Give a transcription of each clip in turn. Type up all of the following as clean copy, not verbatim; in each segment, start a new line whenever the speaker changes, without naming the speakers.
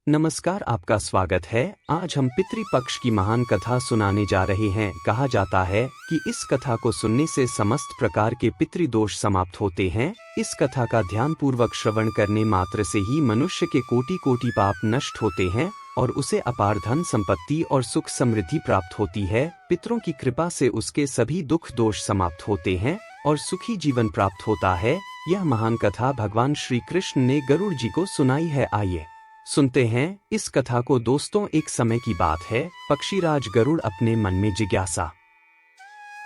नमस्कार, आपका स्वागत है। आज हम पितृपक्ष की महान कथा सुनाने जा रहे हैं। कहा जाता है कि इस कथा को सुनने से समस्त प्रकार के पितृदोष समाप्त होते हैं। इस कथा का ध्यानपूर्वक श्रवण करने मात्र से ही मनुष्य के कोटि कोटि पाप नष्ट होते हैं और उसे अपार धन संपत्ति और सुख समृद्धि प्राप्त होती है। पितरों की कृपा से उसके सभी दुख दोष समाप्त होते हैं और सुखी जीवन प्राप्त होता है। यह महान कथा भगवान श्री कृष्ण ने गरुड़ जी को सुनाई है। आइए सुनते हैं इस कथा को। दोस्तों, एक समय की बात है। पक्षीराज गरुड़ अपने मन में जिज्ञासा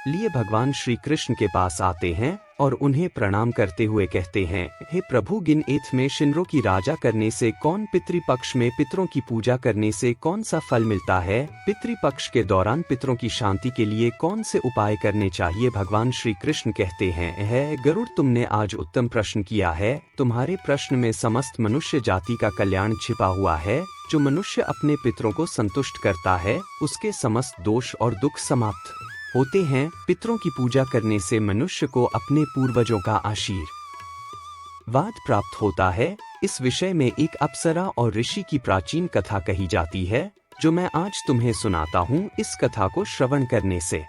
लिए भगवान श्री कृष्ण के पास आते हैं और उन्हें प्रणाम करते हुए कहते हैं, हे प्रभु, गिन एथ में शिनरों की राजा करने से कौन, पितृपक्ष में पितरों की पूजा करने से कौन सा फल मिलता है, पितृपक्ष के दौरान पितरों की शांति के लिए कौन से उपाय करने चाहिए। भगवान श्री कृष्ण कहते हैं, है गरुड़, तुमने आज उत्तम प्रश्न किया है। तुम्हारे प्रश्न में समस्त मनुष्य जाति का कल्याण छिपा हुआ है। जो मनुष्य अपने पितरों को संतुष्ट करता है उसके समस्त दोष और दुख समाप्त होते हैं। पितरों की पूजा करने से मनुष्य को अपने पूर्वजों का आशीर्वाद प्राप्त होता है। इस विषय में एक अप्सरा और ऋषि की प्राचीन कथा कही जाती है, जो मैं आज तुम्हें सुनाता हूँ। इस कथा को श्रवण करने से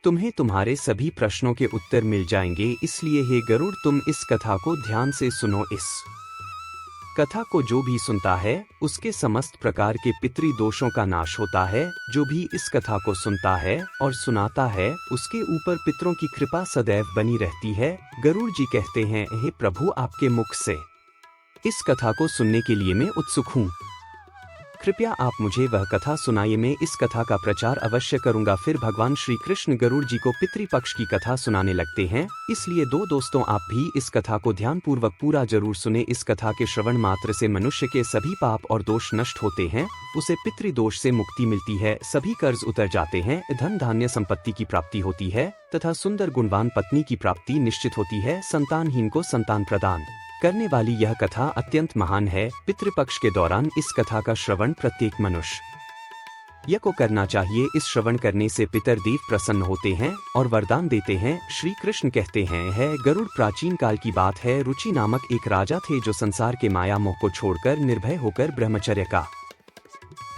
तुम्हें तुम्हारे सभी प्रश्नों के उत्तर मिल जाएंगे। इसलिए हे गरुड़, तुम इस कथा को ध्यान से सुनो। इस कथा को जो भी सुनता है उसके समस्त प्रकार के पितृ दोषों का नाश होता है। जो भी इस कथा को सुनता है और सुनाता है उसके ऊपर पितरों की कृपा सदैव बनी रहती है। गरुड़ जी कहते हैं, हे प्रभु, आपके मुख से इस कथा को सुनने के लिए मैं उत्सुक हूँ। कृपया आप मुझे वह कथा सुनाइए, मैं इस कथा का प्रचार अवश्य करूंगा। फिर भगवान श्री कृष्ण गरुड़ जी को पितृपक्ष की कथा सुनाने लगते हैं। इसलिए दोस्तों, आप भी इस कथा को ध्यानपूर्वक पूरा जरूर सुने। इस कथा के श्रवण मात्र से मनुष्य के सभी पाप और दोष नष्ट होते हैं। उसे पितृदोष से मुक्ति मिलती है, सभी कर्ज उतर जाते हैं, धन धान्य संपत्ति की प्राप्ति होती है तथा सुंदर गुणवान पत्नी की प्राप्ति निश्चित होती है। संतानहीन को संतान प्रदान करने वाली यह कथा अत्यंत महान है। पितृपक्ष के दौरान इस कथा का श्रवण प्रत्येक मनुष्य को करना चाहिए। इस श्रवण करने से पितर देव प्रसन्न होते हैं और वरदान देते हैं। श्री कृष्ण कहते हैं, है गरुड़, प्राचीन काल की बात है। रुचि नामक एक राजा थे जो संसार के माया मोह को छोड़कर निर्भय होकर ब्रह्मचर्य का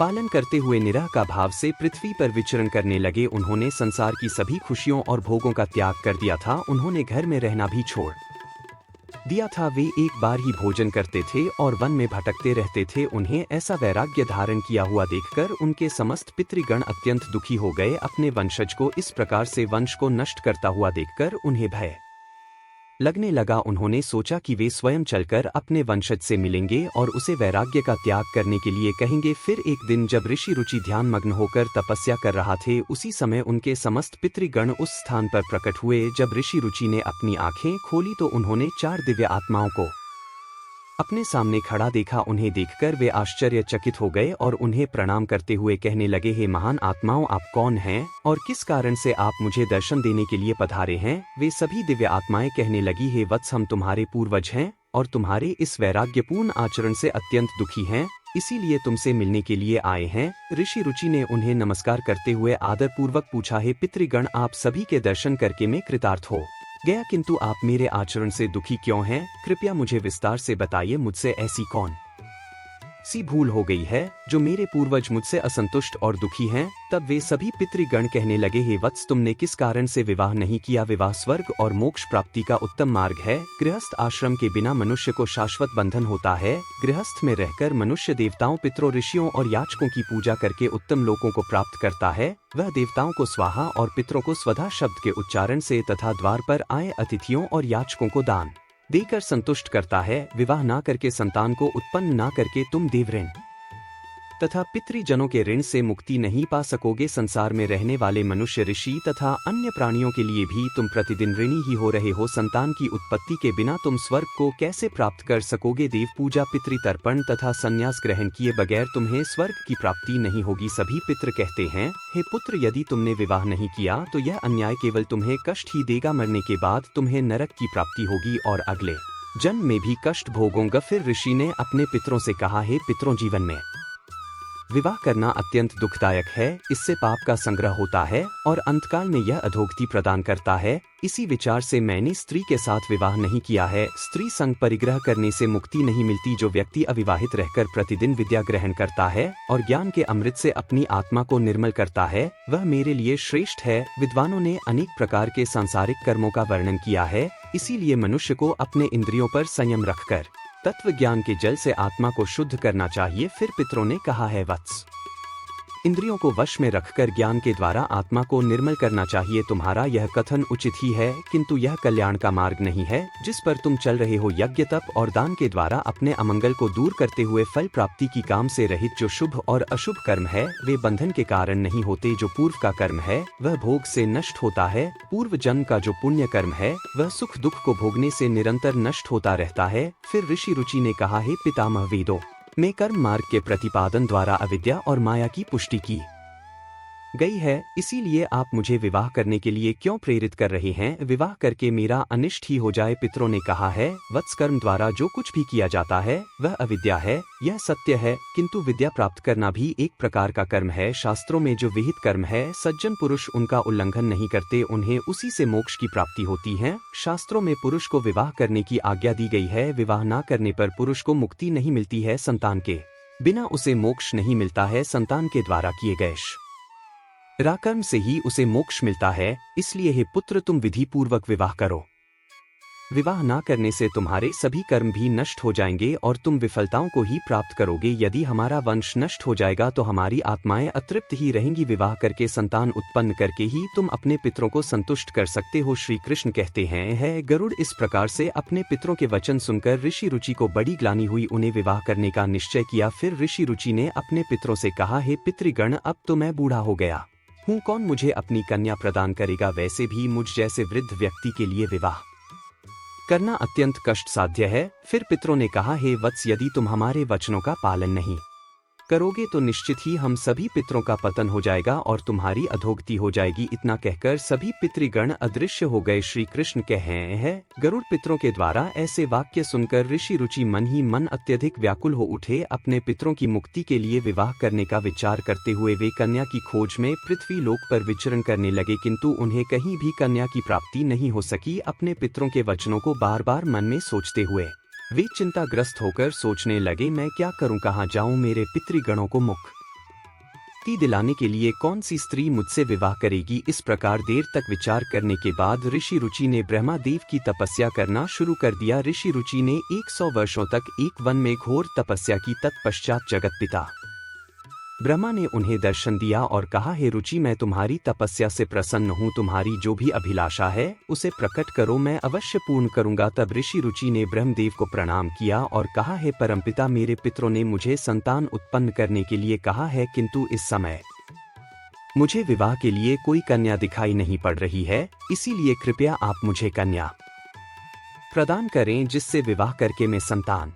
पालन करते हुए निरह का भाव से पृथ्वी पर विचरण करने लगे। उन्होंने संसार की सभी खुशियों और भोगों का त्याग कर दिया था। उन्होंने घर में रहना भी छोड़ दिया था। वे एक बार ही भोजन करते थे और वन में भटकते रहते थे। उन्हें ऐसा वैराग्य धारण किया हुआ देखकर उनके समस्त पितृगण अत्यंत दुखी हो गए। अपने वंशज को इस प्रकार से वंश को नष्ट करता हुआ देखकर उन्हें भय लगने लगा। उन्होंने सोचा कि वे स्वयं चलकर अपने वंशज से मिलेंगे और उसे वैराग्य का त्याग करने के लिए कहेंगे। फिर एक दिन जब ऋषि रुचि ध्यान मग्न होकर तपस्या कर रहा थे, उसी समय उनके समस्त पितृगण उस स्थान पर प्रकट हुए। जब ऋषि रुचि ने अपनी आंखें खोली तो उन्होंने 4 दिव्य आत्माओं को अपने सामने खड़ा देखा। उन्हें देखकर वे आश्चर्यचकित हो गए और उन्हें प्रणाम करते हुए कहने लगे, हे महान आत्माओं, आप कौन हैं और किस कारण से आप मुझे दर्शन देने के लिए पधारे हैं। वे सभी दिव्य आत्माएं कहने लगी, हे वत्स, हम तुम्हारे पूर्वज हैं और तुम्हारे इस वैराग्यपूर्ण आचरण से अत्यंत दुखी हैं, इसीलिए तुमसे मिलने के लिए आए हैं। ऋषि रुचि ने उन्हें नमस्कार करते हुए आदरपूर्वक पूछा, हे पितृगण, आप सभी के दर्शन करके मैं कृतार्थ हो गया, किंतु आप मेरे आचरण से दुखी क्यों हैं? कृपया मुझे विस्तार से बताइए। मुझसे ऐसी कौन सी भूल हो गई है जो मेरे पूर्वज मुझसे असंतुष्ट और दुखी हैं? तब वे सभी पितृगण कहने लगे, हे वत्स, तुमने किस कारण से विवाह नहीं किया? विवाह स्वर्ग और मोक्ष प्राप्ति का उत्तम मार्ग है। गृहस्थ आश्रम के बिना मनुष्य को शाश्वत बंधन होता है। गृहस्थ में रहकर मनुष्य देवताओं, पितरों, ऋषियों और याचकों की पूजा करके उत्तम लोकों को प्राप्त करता है। वह देवताओं को स्वाहा और पितरों को स्वधा शब्द के उच्चारण से तथा द्वार पर आए अतिथियों और याचकों को दान देकर संतुष्ट करता है। विवाह ना करके, संतान को उत्पन्न ना करके तुम देव ऋण तथा पितृजनों के ऋण से मुक्ति नहीं पा सकोगे। संसार में रहने वाले मनुष्य, ऋषि तथा अन्य प्राणियों के लिए भी तुम प्रतिदिन ऋणी ही हो रहे हो। संतान की उत्पत्ति के बिना तुम स्वर्ग को कैसे प्राप्त कर सकोगे? देव पूजा, पितृतर्पण तथा संन्यास ग्रहण किए बगैर तुम्हें स्वर्ग की प्राप्ति नहीं होगी। सभी पितृ कहते हैं, हे पुत्र, यदि तुमने विवाह नहीं किया तो यह अन्याय केवल तुम्हें कष्ट ही देगा। मरने के बाद तुम्हें नरक की प्राप्ति होगी और अगले जन्म में भी कष्ट भोगोगे। फिर ऋषि ने अपने पितरों से कहा, हे पितरों, जीवन में विवाह करना अत्यंत दुखदायक है, इससे पाप का संग्रह होता है और अंतकाल में यह अधोगति प्रदान करता है। इसी विचार से मैंने स्त्री के साथ विवाह नहीं किया है। स्त्री संग परिग्रह करने से मुक्ति नहीं मिलती। जो व्यक्ति अविवाहित रहकर प्रतिदिन विद्या ग्रहण करता है और ज्ञान के अमृत से अपनी आत्मा को निर्मल करता है, वह मेरे लिए श्रेष्ठ है। विद्वानों ने अनेक प्रकार के सांसारिक कर्मों का वर्णन किया है, इसीलिए मनुष्य को अपने इंद्रियों पर संयम रखकर तत्व ज्ञान के जल से आत्मा को शुद्ध करना चाहिए। फिर पितरों ने कहा है, वत्स, इंद्रियों को वश में रखकर ज्ञान के द्वारा आत्मा को निर्मल करना चाहिए। तुम्हारा यह कथन उचित ही है, किंतु यह कल्याण का मार्ग नहीं है जिस पर तुम चल रहे हो। यज्ञ, तप और दान के द्वारा अपने अमंगल को दूर करते हुए फल प्राप्ति की काम से रहित जो शुभ और अशुभ कर्म है, वे बंधन के कारण नहीं होते। जो पूर्व का कर्म है वह भोग से नष्ट होता है। पूर्व जन्म का जो पुण्य कर्म है वह सुख दुख को भोगने से निरंतर नष्ट होता रहता है। फिर ऋषि रुचि ने कहा है, पितामह, वेदों में कर्म मार्ग के प्रतिपादन द्वारा अविद्या और माया की पुष्टि की गई है, इसीलिए आप मुझे विवाह करने के लिए क्यों प्रेरित कर रहे हैं? विवाह करके मेरा अनिष्ट ही हो जाए। पितरों ने कहा है, वत्स, कर्म द्वारा जो कुछ भी किया जाता है वह अविद्या है, यह सत्य है, किंतु विद्या प्राप्त करना भी एक प्रकार का कर्म है। शास्त्रों में जो विहित कर्म है, सज्जन पुरुष उनका उल्लंघन नहीं करते, उन्हें उसी से मोक्ष की प्राप्ति होती है। शास्त्रों में पुरुष को विवाह करने की आज्ञा दी गई है। विवाह न करने पर पुरुष को मुक्ति नहीं मिलती है, संतान के बिना उसे मोक्ष नहीं मिलता है। संतान के द्वारा किए गए राकर्म से ही उसे मोक्ष मिलता है। इसलिए हे पुत्र, तुम विधि पूर्वक विवाह करो। विवाह ना करने से तुम्हारे सभी कर्म भी नष्ट हो जाएंगे और तुम विफलताओं को ही प्राप्त करोगे। यदि हमारा वंश नष्ट हो जाएगा तो हमारी आत्माएं अतृप्त ही रहेंगी। विवाह करके संतान उत्पन्न करके ही तुम अपने पितरों को संतुष्ट कर सकते हो। श्री कृष्ण कहते हैं, है गरुड़, इस प्रकार से अपने पितरों के वचन सुनकर ऋषि रुचि को बड़ी ग्लानि हुई। उन्हें विवाह करने का निश्चय किया। फिर ऋषि रुचि ने अपने पितरों से कहा, हे पितृगण, अब तो मैं बूढ़ा हो गया हूँ, कौन मुझे अपनी कन्या प्रदान करेगा? वैसे भी मुझ जैसे वृद्ध व्यक्ति के लिए विवाह करना अत्यंत कष्ट साध्य है। फिर पितरों ने कहा, हे वत्स, यदि तुम हमारे वचनों का पालन नहीं करोगे तो निश्चित ही हम सभी पितरों का पतन हो जाएगा और तुम्हारी अधोगति हो जाएगी। इतना कहकर सभी पितृगण अदृश्य हो गए। श्री कृष्ण कहे हैं, गरुड़ पितरों के द्वारा ऐसे वाक्य सुनकर ऋषि रुचि मन ही मन अत्यधिक व्याकुल हो उठे। अपने पितरों की मुक्ति के लिए विवाह करने का विचार करते हुए वे कन्या की खोज में पृथ्वी लोक पर विचरण करने लगे, किंतु उन्हें कहीं भी कन्या की प्राप्ति नहीं हो सकी। अपने पितरों के वचनों को बार बार मन में सोचते हुए वे चिंताग्रस्त होकर सोचने लगे, मैं क्या करूं, कहां जाऊं? मेरे पितृगणों को मुक्ति दिलाने के लिए कौन सी स्त्री मुझसे विवाह करेगी? इस प्रकार देर तक विचार करने के बाद ऋषि रुचि ने ब्रह्मा देव की तपस्या करना शुरू कर दिया। ऋषि रुचि ने 100 वर्षों तक एक वन में घोर तपस्या की। तत्पश्चात जगत पिता ब्रह्मा ने उन्हें दर्शन दिया और कहा, हे रुचि, मैं तुम्हारी तपस्या से प्रसन्न हूँ। तुम्हारी जो भी अभिलाषा है उसे प्रकट करो, मैं अवश्य पूर्ण करूँगा। तब ऋषि रुचि ने ब्रह्मदेव को प्रणाम किया और कहा, हे परमपिता, मेरे पितरों ने मुझे संतान उत्पन्न करने के लिए कहा है, किंतु इस समय मुझे विवाह के लिए कोई कन्या दिखाई नहीं पड़ रही है, इसीलिए कृपया आप मुझे कन्या प्रदान करें जिससे विवाह करके मैं संतान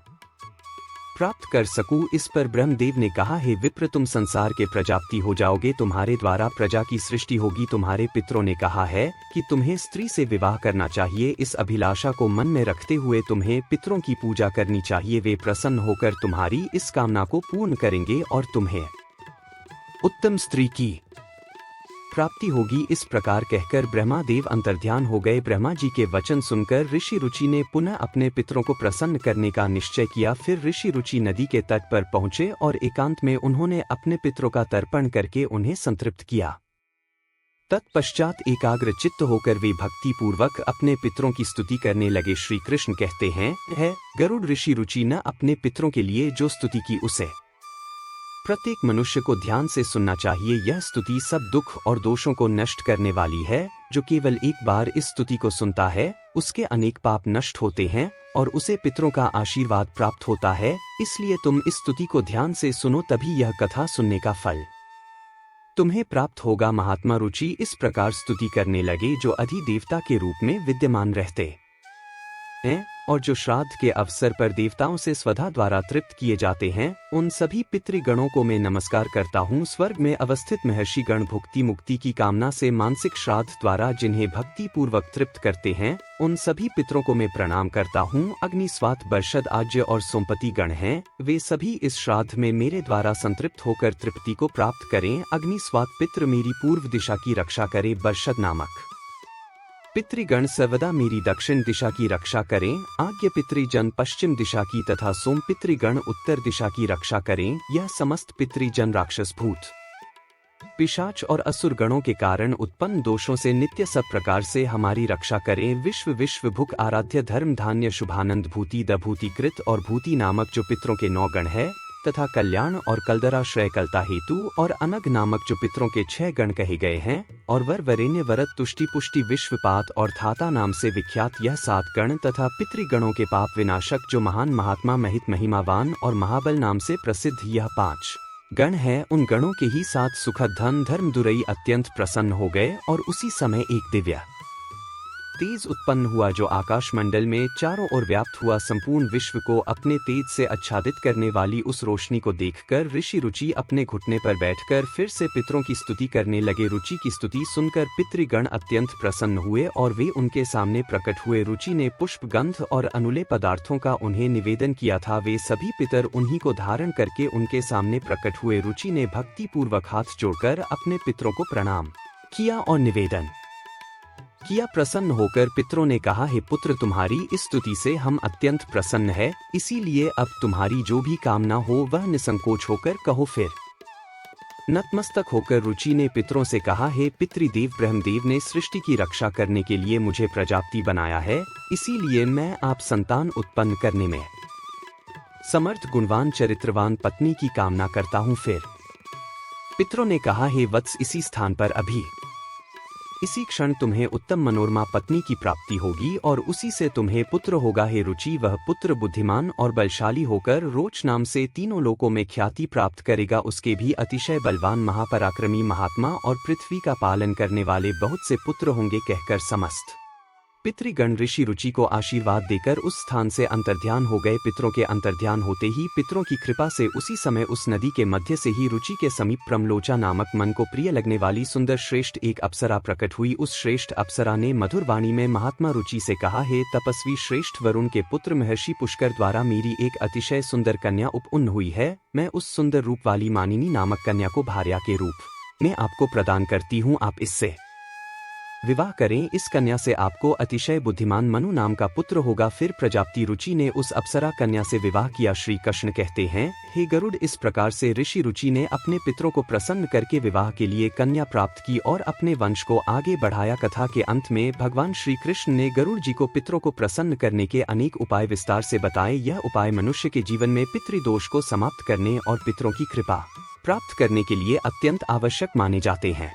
प्राप्त कर सकूं। इस पर ब्रह्मदेव ने कहा, हे विप्र, तुम संसार के प्रजापति हो जाओगे, तुम्हारे द्वारा प्रजा की सृष्टि होगी। तुम्हारे पितरों ने कहा है कि तुम्हें स्त्री से विवाह करना चाहिए। इस अभिलाषा को मन में रखते हुए तुम्हें पितरों की पूजा करनी चाहिए। वे प्रसन्न होकर तुम्हारी इस कामना को पूर्ण करेंगे और तुम्हें उत्तम स्त्री की प्राप्ति होगी। इस प्रकार कहकर ब्रह्मादेव अंतर्ध्यान हो गए। ब्रह्मा जी के वचन सुनकर ऋषि रुचि ने पुनः अपने पितरों को प्रसन्न करने का निश्चय किया। फिर ऋषि रुचि नदी के तट पर पहुंचे और एकांत में उन्होंने अपने पितरों का तर्पण करके उन्हें संतृप्त किया। तत्पश्चात एकाग्र चित्त होकर वे भक्ति पूर्वक अपने पितरों की स्तुति करने लगे। श्री कृष्ण कहते हैं, है गरुड़, ऋषि रुचि ने अपने पितरों के लिए जो स्तुति की उसे प्रत्येक मनुष्य को ध्यान से सुनना चाहिए। यह स्तुति सब दुख और दोषों को नष्ट करने वाली है। जो केवल एक बार इस स्तुति को सुनता है उसके अनेक पाप नष्ट होते हैं और उसे पितरों का आशीर्वाद प्राप्त होता है। इसलिए तुम इस स्तुति को ध्यान से सुनो, तभी यह कथा सुनने का फल तुम्हें प्राप्त होगा। महात्मा रुचि इस प्रकार स्तुति करने लगे जो अधिदेवता के रूप में विद्यमान रहते हैं। और जो श्राद्ध के अवसर पर देवताओं से स्वधा द्वारा तृप्त किए जाते हैं, उन सभी पितृगणों को मैं नमस्कार करता हूँ। स्वर्ग में अवस्थित महर्षि गण भुक्ति मुक्ति की कामना से मानसिक श्राद्ध द्वारा जिन्हें भक्ति पूर्वक तृप्त करते हैं, उन सभी पितरों को मैं प्रणाम करता हूँ। अग्नि, स्वात, बर्षद, आज्य और सोमपति गण हैं, वे सभी इस श्राद्ध में मेरे द्वारा संतृप्त होकर तृप्ति को प्राप्त करें। अग्नि स्वात पितृ मेरी पूर्व दिशा की रक्षा करे। बर्षद नामक पितृगण सर्वदा मेरी दक्षिण दिशा की रक्षा करें। आज्ञ पितृजन पश्चिम दिशा की तथा सोम पितृगण उत्तर दिशा की रक्षा करें। यह समस्त पितृजन राक्षस, भूत, पिशाच और असुर गणों के कारण उत्पन्न दोषों से नित्य सब प्रकार से हमारी रक्षा करें। विश्व विश्व भुक आराध्य धर्म धान्य शुभानंद भूति दभूतिकृत और भूति नामक जो पितरों के 9 गण है, तथा कल्याण और कलदरा श्रेय कलता हेतु और अनग नामक जो पितरों के 6 गण कहे गए हैं, और वर वरेण्य वरद तुष्टि पुष्टि विश्वपात और धाता नाम से विख्यात यह 7 गण, तथा पितृगणों के पाप विनाशक जो महान महात्मा महित महिमावान और महाबल नाम से प्रसिद्ध यह 5 गण है। उन गणों के ही 7 सुखद धन धर्म दुरई अत्यंत प्रसन्न हो गए, और उसी समय एक दिव्य तेज उत्पन्न हुआ जो आकाश मंडल में चारों ओर व्याप्त हुआ। संपूर्ण विश्व को अपने तेज से आच्छादित करने वाली उस रोशनी को देखकर ऋषि रुचि अपने घुटने पर बैठकर फिर से पितरों की स्तुति करने लगे। रुचि की स्तुति सुनकर पितृगण अत्यंत प्रसन्न हुए और वे उनके सामने प्रकट हुए। रुचि ने पुष्प, गंध और अनुले पदार्थों का उन्हें निवेदन किया था। वे सभी पितर उन्हीं को धारण करके उनके सामने प्रकट हुए। रुचि ने भक्ति पूर्वक हाथ जोड़कर अपने पितरों को प्रणाम किया और निवेदन किया। प्रसन्न होकर पितरों ने कहा, हे पुत्र, तुम्हारी इस स्तुति से हम अत्यंत प्रसन्न है, इसीलिए अब तुम्हारी जो भी कामना हो वह निसंकोच होकर कहो। फिर नतमस्तक होकर रुचि ने पितरों से कहा, हे पितृदेव, ब्रह्मदेव ने सृष्टि की रक्षा करने के लिए मुझे प्रजापति बनाया है, इसीलिए मैं आप संतान उत्पन्न करने में समर्थ गुणवान चरित्रवान पत्नी की कामना करता हूँ। फिर पितरों ने कहा, हे वत्स, इसी स्थान पर अभी इसी क्षण तुम्हें उत्तम मनोरमा पत्नी की प्राप्ति होगी और उसी से तुम्हें पुत्र होगा। हे रुचि, वह पुत्र बुद्धिमान और बलशाली होकर रोच नाम से तीनों लोकों में ख्याति प्राप्त करेगा। उसके भी अतिशय बलवान महापराक्रमी महात्मा और पृथ्वी का पालन करने वाले बहुत से पुत्र होंगे। कहकर समस्त पितृगण ऋषि रुचि को आशीर्वाद देकर उस स्थान से अंतर्ध्यान हो गए। पितरों के अंतर्ध्यान होते ही पितरों की कृपा से उसी समय उस नदी के मध्य से ही रुचि के समीप प्रमलोचा नामक मन को प्रिय लगने वाली सुंदर श्रेष्ठ एक अप्सरा प्रकट हुई। उस श्रेष्ठ अप्सरा ने मधुर वाणी में महात्मा रुचि से कहा, हे तपस्वी श्रेष्ठ वरुण के पुत्र महर्षि पुष्कर द्वारा मेरी एक अतिशय सुंदर कन्या उपउन्न हुई है। मैं उस सुंदर रूप वाली मानिनी नामक कन्या को भार्या के रूप में आपको प्रदान करती हूँ। आप इससे विवाह करें। इस कन्या से आपको अतिशय बुद्धिमान मनु नाम का पुत्र होगा। फिर प्रजापति रुचि ने उस अप्सरा कन्या से विवाह किया। श्री कृष्ण कहते हैं, हे गरुड़, इस प्रकार से ऋषि रुचि ने अपने पितरों को प्रसन्न करके विवाह के लिए कन्या प्राप्त की और अपने वंश को आगे बढ़ाया। कथा के अंत में भगवान श्री कृष्ण ने गरुड़ जी को पितरों को प्रसन्न करने के अनेक उपाय विस्तार से बताए। यह उपाय मनुष्य के जीवन में पितृदोष को समाप्त करने और पितरों की कृपा प्राप्त करने के लिए अत्यंत आवश्यक माने जाते हैं।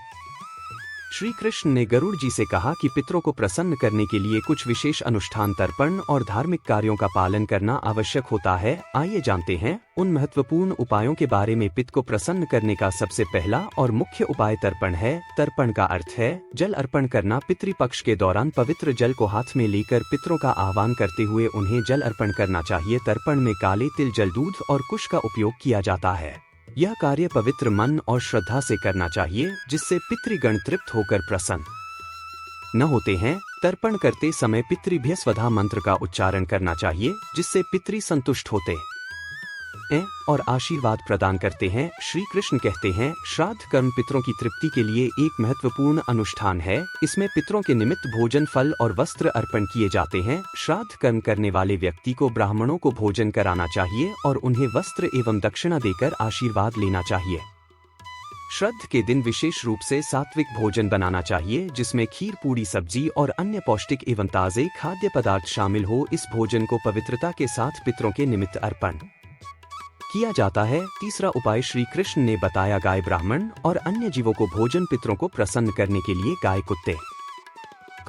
श्री कृष्ण ने गरुड़ जी से कहा कि पितरों को प्रसन्न करने के लिए कुछ विशेष अनुष्ठान, तर्पण और धार्मिक कार्यों का पालन करना आवश्यक होता है। आइए जानते हैं उन महत्वपूर्ण उपायों के बारे में। पितर को प्रसन्न करने का सबसे पहला और मुख्य उपाय तर्पण है। तर्पण का अर्थ है जल अर्पण करना। पितृपक्ष के दौरान पवित्र जल को हाथ में लेकर पितरों का आह्वान करते हुए उन्हें जल अर्पण करना चाहिए। तर्पण में काले तिल, जल, दूध और कुश का उपयोग किया जाता है। यह कार्य पवित्र मन और श्रद्धा से करना चाहिए, जिससे पितृगण तृप्त होकर प्रसन्न न होते हैं। तर्पण करते समय पितृभ्य स्वधा मंत्र का उच्चारण करना चाहिए, जिससे पितृ संतुष्ट होते हैं और आशीर्वाद प्रदान करते हैं। श्री कृष्ण कहते हैं, श्राद्ध कर्म पितरों की तृप्ति के लिए एक महत्वपूर्ण अनुष्ठान है। इसमें पितरों के निमित्त भोजन, फल और वस्त्र अर्पण किए जाते हैं। श्राद्ध कर्म करने वाले व्यक्ति को ब्राह्मणों को भोजन कराना चाहिए और उन्हें वस्त्र एवं दक्षिणा देकर आशीर्वाद लेना चाहिए। श्राद्ध के दिन विशेष रूप से सात्विक भोजन बनाना चाहिए, जिसमें खीर, पूड़ी, सब्जी और अन्य पौष्टिक एवं ताजे खाद्य पदार्थ शामिल हो। इस भोजन को पवित्रता के साथ पितरों के निमित्त अर्पण किया जाता है। तीसरा उपाय श्री कृष्ण ने बताया, गाय, ब्राह्मण और अन्य जीवों को भोजन। पितरों को प्रसन्न करने के लिए गाय, कुत्ते,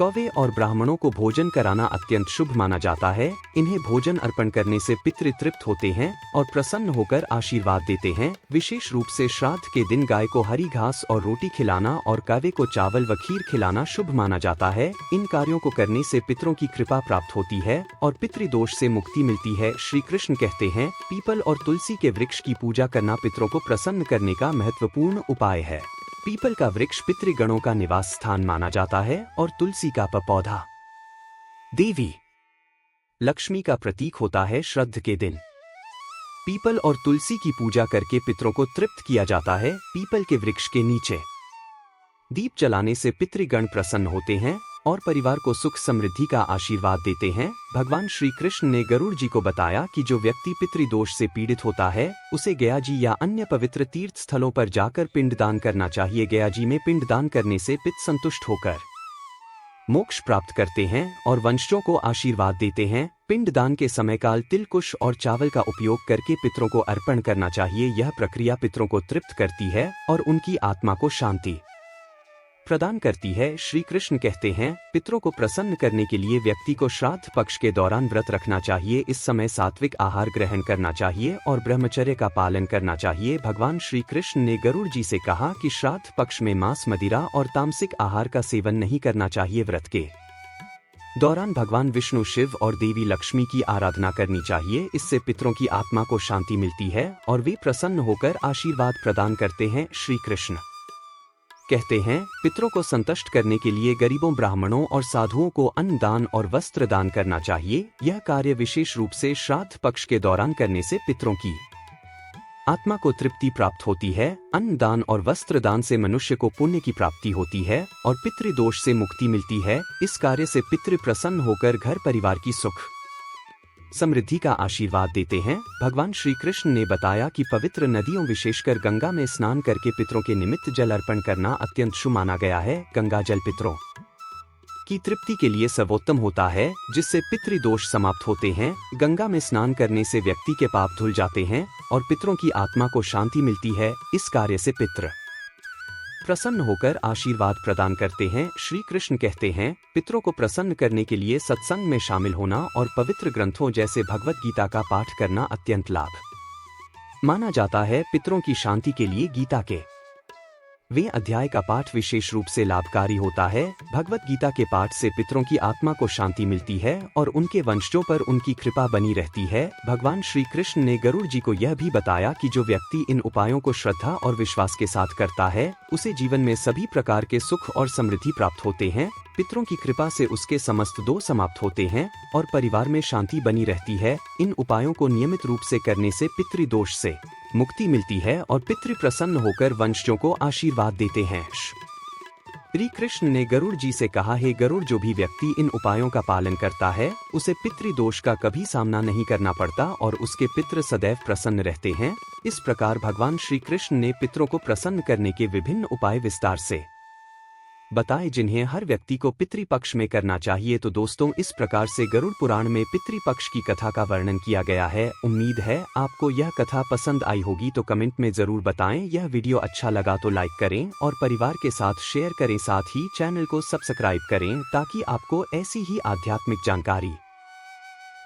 कौवे और ब्राह्मणों को भोजन कराना अत्यंत शुभ माना जाता है। इन्हें भोजन अर्पण करने से पितृ तृप्त होते हैं और प्रसन्न होकर आशीर्वाद देते हैं। विशेष रूप से श्राद्ध के दिन गाय को हरी घास और रोटी खिलाना और कौवे को चावल व खीर खिलाना शुभ माना जाता है। इन कार्यों को करने से पितरों की कृपा प्राप्त होती है और पितृदोष से मुक्ति मिलती है। श्री कृष्ण कहते हैं, पीपल और तुलसी के वृक्ष की पूजा करना पितरों को प्रसन्न करने का महत्वपूर्ण उपाय है। पीपल का वृक्ष पितृगणों का निवास स्थान माना जाता है और तुलसी का पौधा देवी लक्ष्मी का प्रतीक होता है। श्राद्ध के दिन पीपल और तुलसी की पूजा करके पितरों को तृप्त किया जाता है। पीपल के वृक्ष के नीचे दीप जलाने से पितृगण प्रसन्न होते हैं और परिवार को सुख समृद्धि का आशीर्वाद देते हैं। भगवान श्री कृष्ण ने गरुड़ जी को बताया कि जो व्यक्ति पितृदोष से पीड़ित होता है उसे गया जी या अन्य पवित्र तीर्थ स्थलों पर जाकर पिंडदान करना चाहिए। गया जी में पिंडदान करने से पितृ संतुष्ट होकर मोक्ष प्राप्त करते हैं और वंशजों को आशीर्वाद देते हैं। पिंडदान के समय काल तिल, कुश और चावल का उपयोग करके पितरों को अर्पण करना चाहिए। यह प्रक्रिया पितरों को तृप्त करती है और उनकी आत्मा को शांति प्रदान करती है। श्री कृष्ण कहते हैं, पितरों को प्रसन्न करने के लिए व्यक्ति को श्राद्ध पक्ष के दौरान व्रत रखना चाहिए। इस समय सात्विक आहार ग्रहण करना चाहिए और ब्रह्मचर्य का पालन करना चाहिए। भगवान श्री कृष्ण ने गरुड़ जी से कहा कि श्राद्ध पक्ष में मांस, मदिरा और तामसिक आहार का सेवन नहीं करना चाहिए। व्रत के दौरान भगवान विष्णु, शिव और देवी लक्ष्मी की आराधना करनी चाहिए। इससे पितरों की आत्मा को शांति मिलती है और वे प्रसन्न होकर आशीर्वाद प्रदान करते हैं। श्री कृष्ण कहते हैं, पितरों को संतुष्ट करने के लिए गरीबों, ब्राह्मणों और साधुओं को अन्न दान और वस्त्र दान करना चाहिए। यह कार्य विशेष रूप से श्राद्ध पक्ष के दौरान करने से पितरों की आत्मा को तृप्ति प्राप्त होती है। अन्न दान और वस्त्र दान से मनुष्य को पुण्य की प्राप्ति होती है और पितृदोष से मुक्ति मिलती है। इस कार्य से पितृ प्रसन्न होकर घर परिवार की सुख समृद्धि का आशीर्वाद देते हैं। भगवान श्री कृष्ण ने बताया कि पवित्र नदियों, विशेषकर गंगा में स्नान करके पितरों के निमित्त जल अर्पण करना अत्यंत शुभ माना गया है। गंगा जल पितरों की तृप्ति के लिए सर्वोत्तम होता है, जिससे पितृदोष समाप्त होते हैं। गंगा में स्नान करने से व्यक्ति के पाप धुल जाते हैं और पितरों की आत्मा को शांति मिलती है। इस कार्य से पितृ प्रसन्न होकर आशीर्वाद प्रदान करते हैं। श्री कृष्ण कहते हैं, पितरों को प्रसन्न करने के लिए सत्संग में शामिल होना और पवित्र ग्रंथों जैसे भगवत गीता का पाठ करना अत्यंत लाभ माना जाता है। पितरों की शांति के लिए गीता के वे अध्याय का पाठ विशेष रूप से लाभकारी होता है। भगवत गीता के पाठ से पितरों की आत्मा को शांति मिलती है और उनके वंशजों पर उनकी कृपा बनी रहती है। भगवान श्री कृष्ण ने गरुड़ जी को यह भी बताया कि जो व्यक्ति इन उपायों को श्रद्धा और विश्वास के साथ करता है उसे जीवन में सभी प्रकार के सुख और समृद्धि प्राप्त होते हैं। पितरों की कृपा से उसके समस्त दोष समाप्त होते हैं और परिवार में शांति बनी रहती है। इन उपायों को नियमित रूप से करने से पितृदोष से मुक्ति मिलती है और पितृ प्रसन्न होकर वंशजों को आशीर्वाद देते हैं। श्री कृष्ण ने गरुड़ जी से कहा, हे गरुड़, जो भी व्यक्ति इन उपायों का पालन करता है उसे पितृदोष का कभी सामना नहीं करना पड़ता और उसके पितृ सदैव प्रसन्न रहते हैं। इस प्रकार भगवान श्री कृष्ण ने पितरों को प्रसन्न करने के विभिन्न उपाय विस्तार से बताए, जिन्हें हर व्यक्ति को पितृपक्ष में करना चाहिए। तो दोस्तों, इस प्रकार से गरुड़ पुराण में पितृपक्ष की कथा का वर्णन किया गया है। उम्मीद है आपको यह कथा पसंद आई होगी, तो कमेंट में जरूर बताएं। यह वीडियो अच्छा लगा तो लाइक करें और परिवार के साथ शेयर करें। साथ ही चैनल को सब्सक्राइब करें ताकि आपको ऐसी ही आध्यात्मिक जानकारी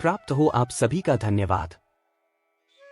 प्राप्त हो। आप सभी का धन्यवाद।